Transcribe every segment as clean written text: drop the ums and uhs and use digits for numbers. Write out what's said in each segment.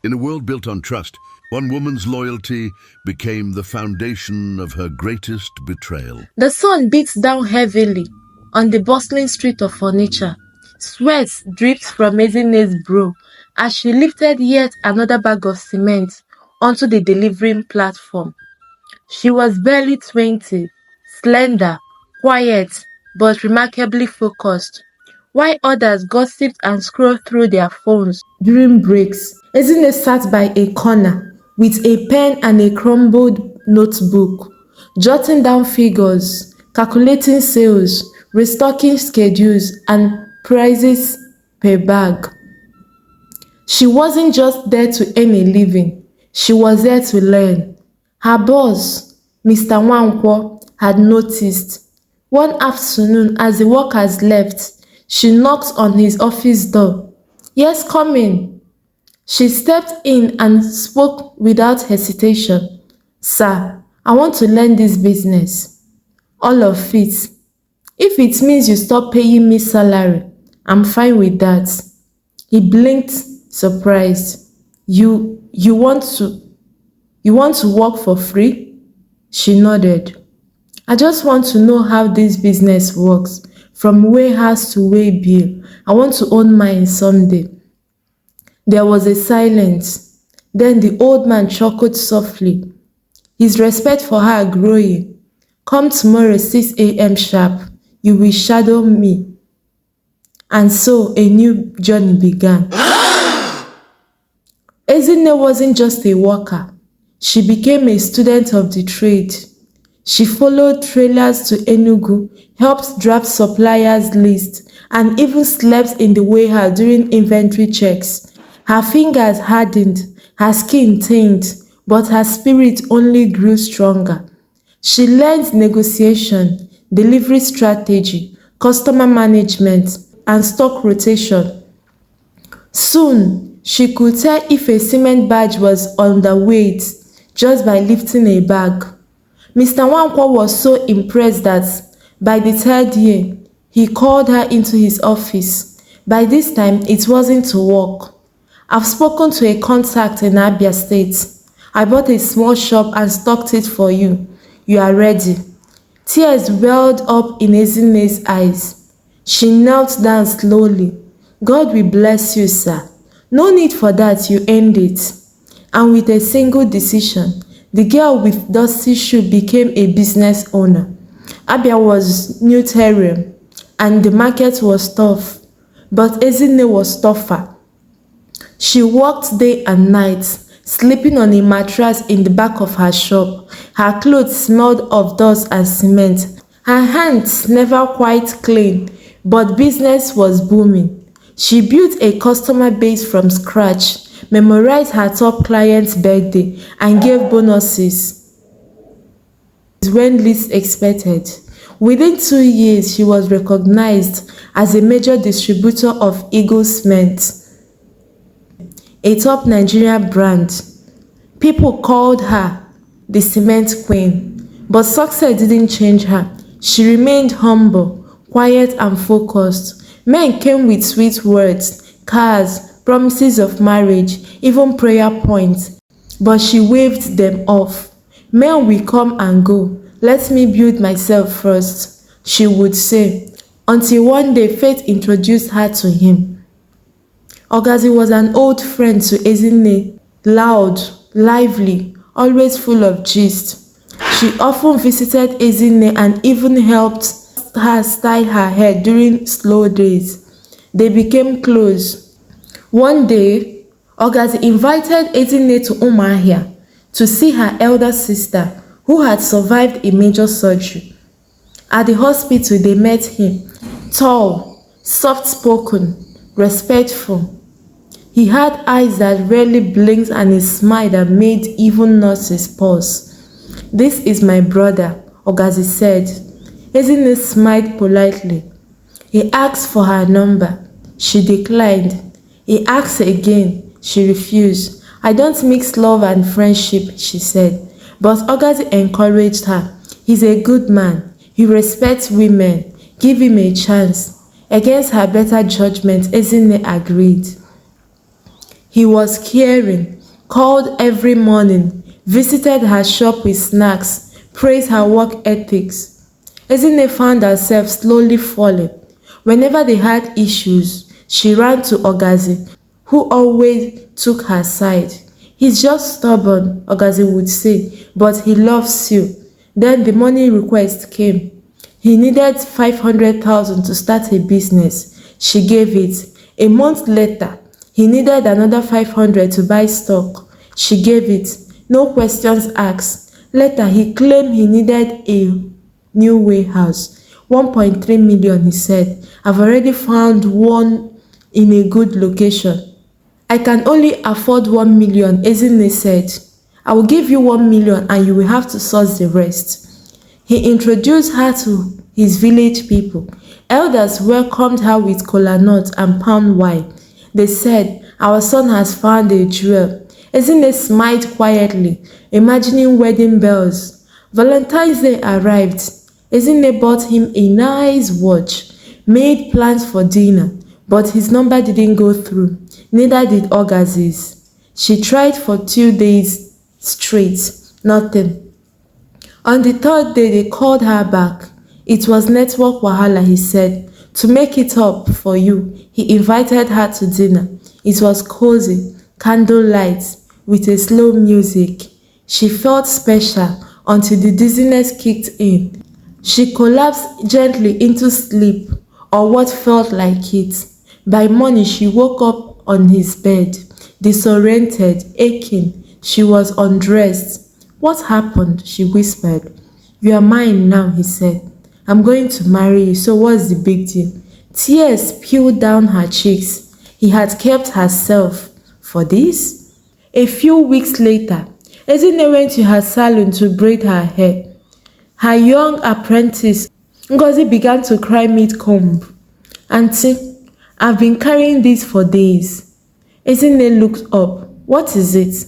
In a world built on trust, one woman's loyalty became the foundation of her greatest betrayal. The sun beats down heavily on the bustling street of furniture. Sweat dripped from Ezinne's brow as she lifted yet another bag of cement onto the delivering platform. She was barely 20, slender, quiet, but remarkably focused. While others gossiped and scrolled through their phones during breaks, Ezinne sat by a corner with a pen and a crumbled notebook, jotting down figures, calculating sales, restocking schedules, and prices per bag. She wasn't just there to earn a living, she was there to learn. Her boss, Mr. Nwankwo, had noticed. One afternoon, as the workers left, she knocked on his office door. "Yes, come in." She stepped in and spoke without hesitation. "Sir, I want to learn this business. All of it. If it means you stop paying me salary, I'm fine with that." He blinked, surprised. You want to work for free?" She nodded. "I just want to know how this business works, from warehouse to weigh bill. I want to own mine someday." There was a silence. Then the old man chuckled softly, his respect for her growing. "Come tomorrow 6 a.m. sharp. You will shadow me." And so a new journey began. Ezinne wasn't just a worker. She became a student of the trade. She followed trailers to Enugu, helped draft suppliers' lists, and even slept in the warehouse during inventory checks. Her fingers hardened, her skin tamed, but her spirit only grew stronger. She learned negotiation, delivery strategy, customer management, and stock rotation. Soon, she could tell if a cement badge was underweight just by lifting a bag. Mr. Nwankwo was so impressed that by the third year, he called her into his office. By this time, it wasn't to work. "I've spoken to a contact in Abia State. I bought a small shop and stocked it for you. You are ready." Tears welled up in Ezinne's eyes. She knelt down slowly. "God will bless you, sir. No need for that, you earned it." And with a single decision, the girl with dusty shoe became a business owner. Abia was new terrain, and the market was tough, but Ezinne was tougher. She worked day and night, sleeping on a mattress in the back of her shop. Her clothes smelled of dust and cement. Her hands never quite clean, but business was booming. She built a customer base from scratch, memorized her top client's birthday, and gave bonuses when least expected. Within 2 years, she was recognized as a major distributor of Eagle Cement, a top Nigerian brand. People called her the Cement Queen, but success didn't change her. She remained humble, quiet, and focused. Men came with sweet words, cars, promises of marriage, even prayer points, but she waved them off. "Men will come and go. Let me build myself first," she would say, until one day fate introduced her to him. Ogazi was an old friend to Ezinne, loud, lively, always full of gist. She often visited Ezinne and even helped her style her hair during slow days. They became close. One day, Ogazi invited Ezinne to Umuahia to see her elder sister who had survived a major surgery. At the hospital, they met him, tall, soft-spoken, respectful. He had eyes that rarely blinked and a smile that made even nurses pause. "This is my brother," Ogazi said. Ezinne smiled politely. He asked for her number. She declined. He asked again. She refused. "I don't mix love and friendship," she said. But Ogazi encouraged her. "He's a good man. He respects women. Give him a chance." Against her better judgment, Ezinne agreed. He was caring, called every morning, visited her shop with snacks, praised her work ethics. Ezinne found herself slowly falling. Whenever they had issues, she ran to Ogazi, who always took her side. He's just stubborn, Ogazi would say, but he loves you. Then the money request came. He needed 500,000 to start a business. She gave it. A month later, he needed another 500 to buy stock. She gave it. No questions asked. Later, he claimed he needed a new warehouse. 1.3 million, he said. I've already found one in a good location. I can only afford 1 million, Ezinne said. I will give you 1 million and you will have to source the rest. He introduced her to his village people. Elders welcomed her with kola nut and palm wine. They said, our son has found a jewel. Ezinne smiled quietly, imagining wedding bells. Valentine's Day arrived. Ezinne bought him a nice watch, made plans for dinner, but his number didn't go through. Neither did Ogazi's. She tried for 2 days straight. Nothing. On the third day, they called her back. It was network wahala, he said. To make it up for you, he invited her to dinner. It was cozy, candlelight, with a slow music. She felt special until the dizziness kicked in. She collapsed gently into sleep, or what felt like it. By morning, she woke up on his bed, disoriented, aching. She was undressed. What happened? She whispered. You are mine now, he said. I'm going to marry you, so what's the big deal? Tears peeled down her cheeks. He had kept herself for this? A few weeks later, Ezinne went to her salon to braid her hair. Her young apprentice, Ngozi, began to cry mid-comb. Auntie, I've been carrying this for days. Ezinne looked up. What is it?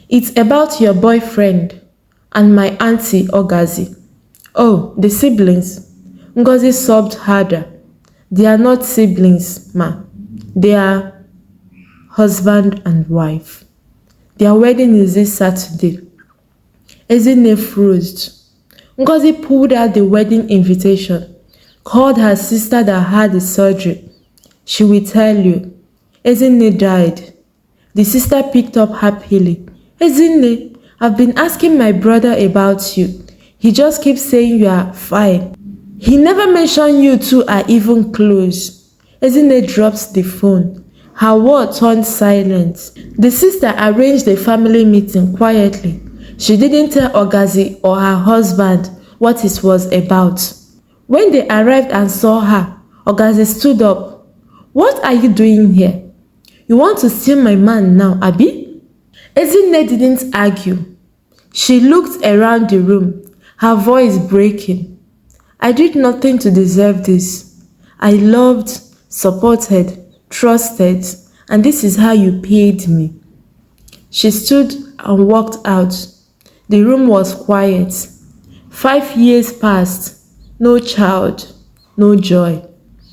It's about your boyfriend and my auntie Ogazi. Oh, the siblings. Ngozi sobbed harder. They are not siblings, ma. They are husband and wife. Their wedding is this Saturday. Ezinne froze. Ngozi pulled out the wedding invitation, called her sister that had the surgery. She will tell you. Ezinne died. The sister picked up happily. Ezinne, I've been asking my brother about you. He just keeps saying you are fine. He never mentioned you two are even close. Ezinne dropped the phone. Her world turned silent. The sister arranged a family meeting quietly. She didn't tell Ogazi or her husband what it was about. When they arrived and saw her, Ogazi stood up. What are you doing here? You want to steal my man now, Abi? Ezinne didn't argue. She looked around the room, her voice breaking. I did nothing to deserve this. I loved, supported, trusted, and this is how you paid me. She stood and walked out. The room was quiet. 5 years passed. No child, no joy.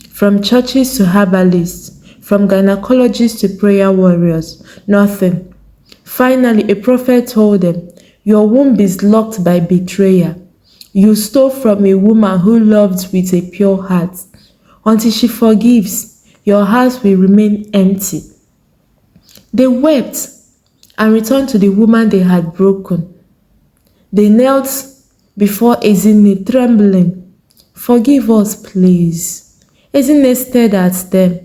From churches to herbalists, from gynecologists to prayer warriors, nothing. Finally, a prophet told them, your womb is locked by betrayal. You stole from a woman who loved with a pure heart. Until she forgives, your house will remain empty. They wept and returned to the woman they had broken. They knelt before Ezinne, trembling. Forgive us, please. Ezinne stared at them.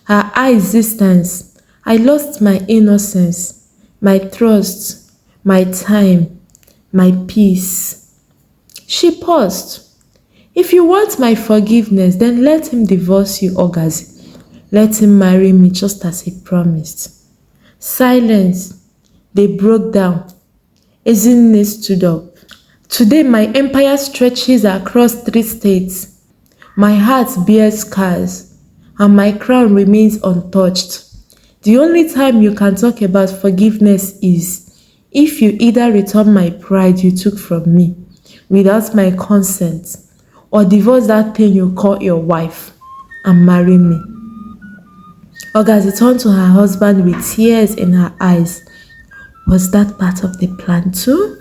Her eyes distanced. I lost my innocence, my trust, my time, my peace. She paused. If you want my forgiveness, then let him divorce you, Ogazi. Let him marry me just as he promised. Silence. They broke down. Ezinne stood up. Today my empire stretches across 3 states. My heart bears scars, and my crown remains untouched. The only time you can talk about forgiveness is if you either return my pride you took from me without my consent, or divorce that thing you call your wife and marry me. Ogazi turned to her husband with tears in her eyes. Was that part of the plan too?